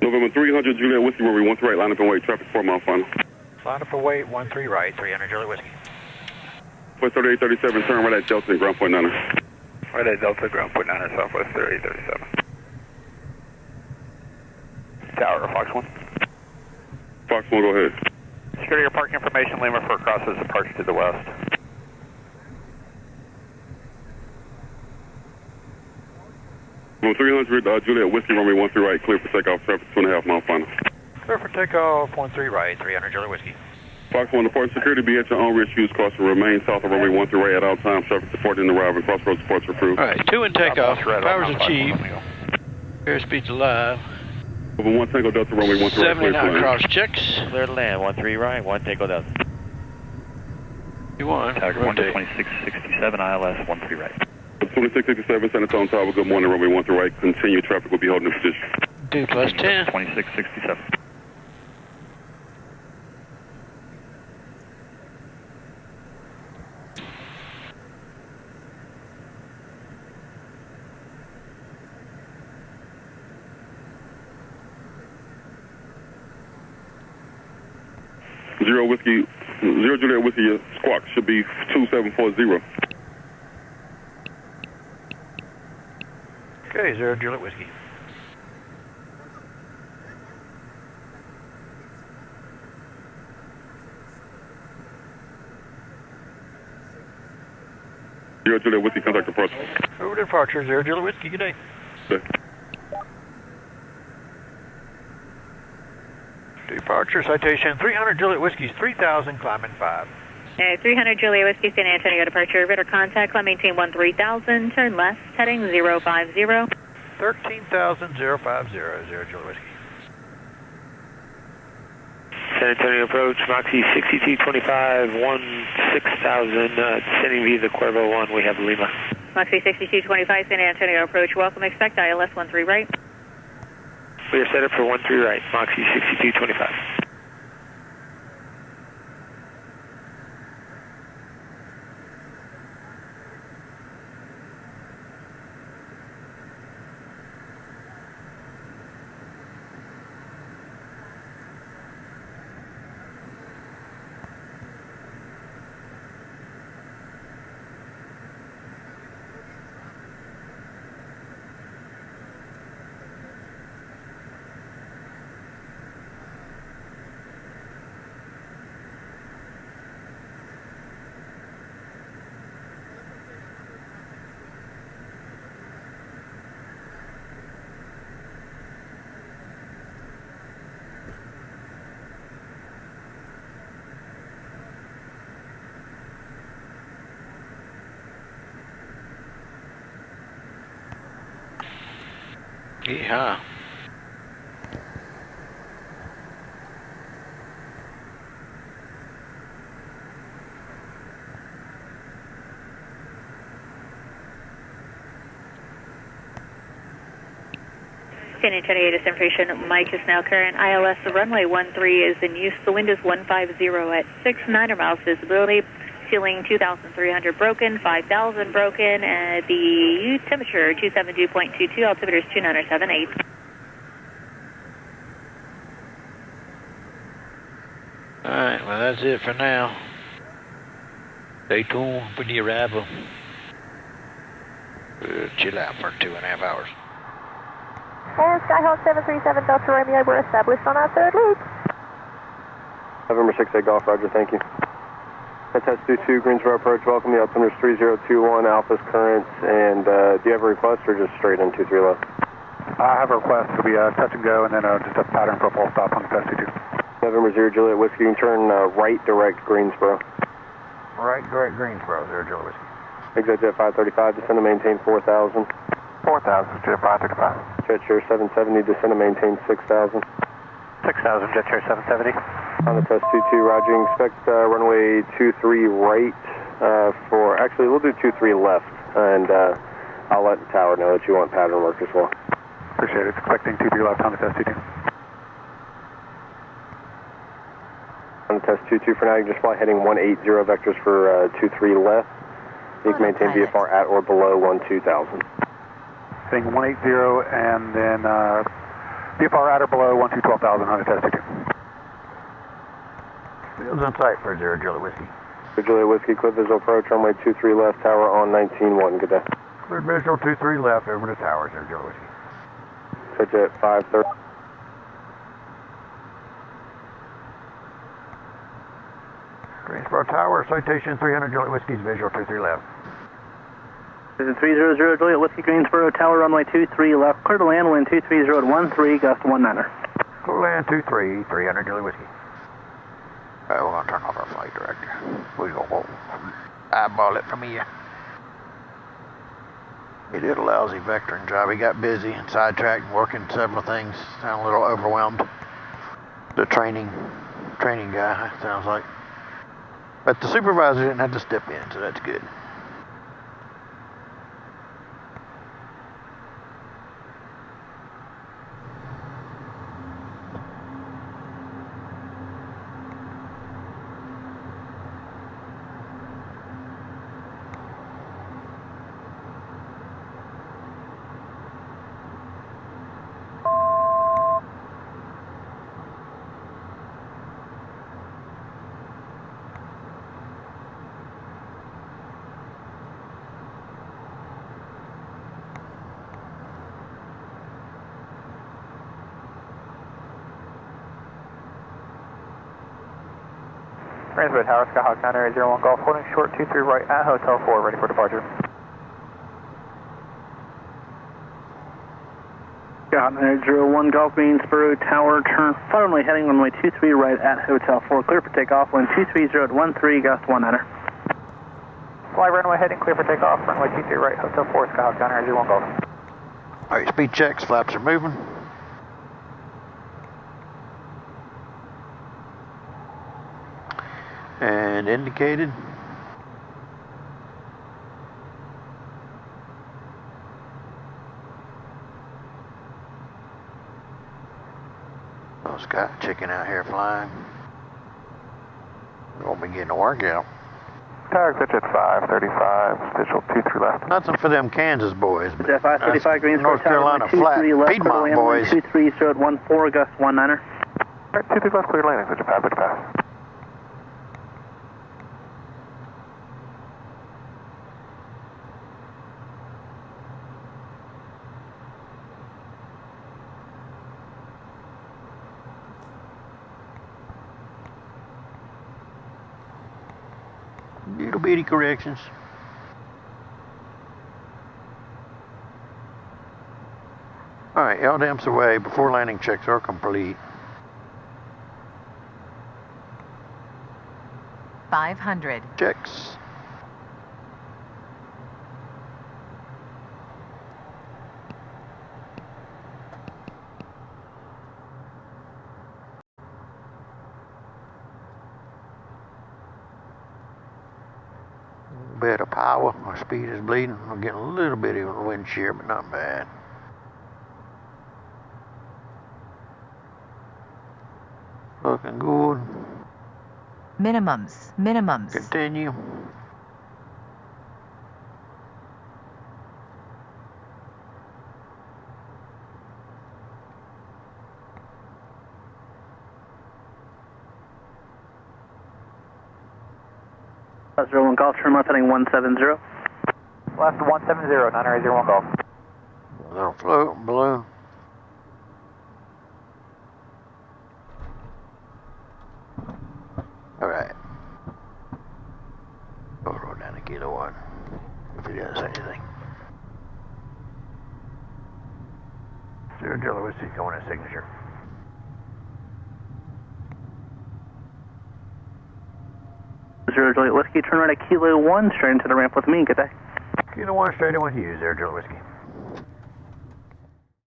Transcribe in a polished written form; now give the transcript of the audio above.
November 300 Juliet Whiskey, runway 13 right, line up and wait, traffic 4 mile final. Line up and wait, 13 right, 300 Juliet Whiskey. 3837, turn right at Delta and ground point 9. Right at Delta, ground point 9, southwest 3837. Tower, Fox 1. Fox 1, go ahead. Security, your parking information, Lima for crosses approach to the west. From 300 Juliet Whiskey, runway 13 right, clear for takeoff, traffic 2.5 mile final. Clear for takeoff, 13 right, 300 Juliet Whiskey. Fox 1, departure security, be at your own risk, use caution, remain south of runway 13 right at all times, traffic support in the arrival, crossroads supports approved. All right, 2 and takeoff, powers achieved, airspeed's alive. Over 1 Tango Delta, runway 13 right, 70 knot cross checks. Clear to land, 13 right, 1 Tango Delta. You won. Tower 1 to 2667, ILS 13 right. 2667, San Antonio Tower, good morning, runway 13 right, continue, traffic will be holding in position. 2 plus 10. 2667. Zero Juliet Whiskey, your squawk should be 2740. Okay, 0 Juliet Whiskey. Zero Juliet Whiskey, contact departure. Over departure, 0 Juliet Whiskey, good day. Okay. Departure citation, 300 Juliet Whiskey, 3000, climbing 5. 300 Juliet Whiskey, San Antonio departure, radar contact, climb maintain 3000, turn left, heading 050. 13,050, 0 Juliet Whiskey. San Antonio approach, Moxie 6225, 6000, descending via the Cuervo 1, we have Lima. Moxie 6225, San Antonio approach, welcome, expect ILS 13 right. We are set up for 13 right, Moxie 6225. Yeehaw. San Antonio disinformation, Mike is now current. ILS, the runway 13 is in use. The wind is 150 at 69 miles visibility. Ceiling 2,300 broken, 5,000 broken. The temperature 272.22, altimeter is 2978. All right, well, that's it for now. Stay tuned for the arrival. We'll chill out for 2.5 hours. And Skyhawk 737 Delta Romeo, we're established on our third loop. November 68 Golf, roger, thank you. Test 22, Greensboro approach, welcome, the altimeter is 3021, Alpha's currents, and do you have a request or just straight in 23 left? I have a request. It'll be a touch and go and then just a pattern for full stop on the test 22. November 0 Juliet Whiskey, you can turn right direct Greensboro. Right, direct Greensboro, 0 Juliet Whiskey. Exit jet 535, descend and maintain 4,000. 4,000, jet 535. Jet chair 770, descend and maintain 6,000. 6,000, jet chair 770. On the test 22, roger, you can expect runway 23 right for, actually we'll do 23 left, and I'll let the tower know that you want pattern work as well. Appreciate it, expecting 23 left on the test 22. On the test 22 for now, you can just fly heading 180 vectors for 23 left. You can maintain VFR at or below 12,000. Heading 180 and then VFR at or below 12,000 on a test 22. Fields on site for 0 Juliet Whiskey. For Juliet Whiskey, clear visual approach, runway 23 left, tower on 19-1. Good day. Clear visual 23 left over the tower, 0 Juliet Whiskey. Touch at 530. Greensboro Tower, citation 300 Juliet Whiskey's visual 23 left. This is 300 Juliet Whiskey, Greensboro Tower, runway 23 left, clear to land, wind 230 at 13, gust 19er. Clear land 23, 300 Juliet Whiskey. All right, we're going to turn off our flight director. We're going to eyeball it from here. He did a lousy vectoring job. He got busy and sidetracked, working several things. Sound a little overwhelmed. The training guy, sounds like. But the supervisor didn't have to step in, so that's good. Greensboro Tower, Skyhawk 901 Golf, holding short 23 right at Hotel 4, ready for departure. Skyhawk 901 Golf, Greensboro Tower, turn runway heading runway 23 right at Hotel 4, clear for takeoff, wind 230 at 13, gust 19er. Fly runway heading, clear for takeoff, runway 23 right, Hotel 4, Skyhawk 901 Golf. All right, speed checks, flaps are moving. And indicated. Oh, Scott chicken out here flying. Won't be getting a workout. Tower pitch at 535, visual 23 left. Nothing for them Kansas boys, but At 535 Greensboro North Carolina flat Piedmont boys. 230 at 14, gust 19er. Alright, 23 left, clear landing, switch pass. Little bitty corrections. All right, LDAM's away before landing checks are complete. 500. Checks. Bit of power. My speed is bleeding. I'm getting a little bit of wind shear, but not bad. Looking good. Minimums. Continue. That's 01 Golf, turn left heading 170. Left 170, 901 Golf. A little float balloon. All right. Go roll down to Kilo 1 if he does anything. 0 Juliet Whiskey going in signature. Zero Juliet Whiskey, turn right at Kilo 1, straight into the ramp with me. Good day. Kilo 1 straight in with you, 0 Juliet Whiskey.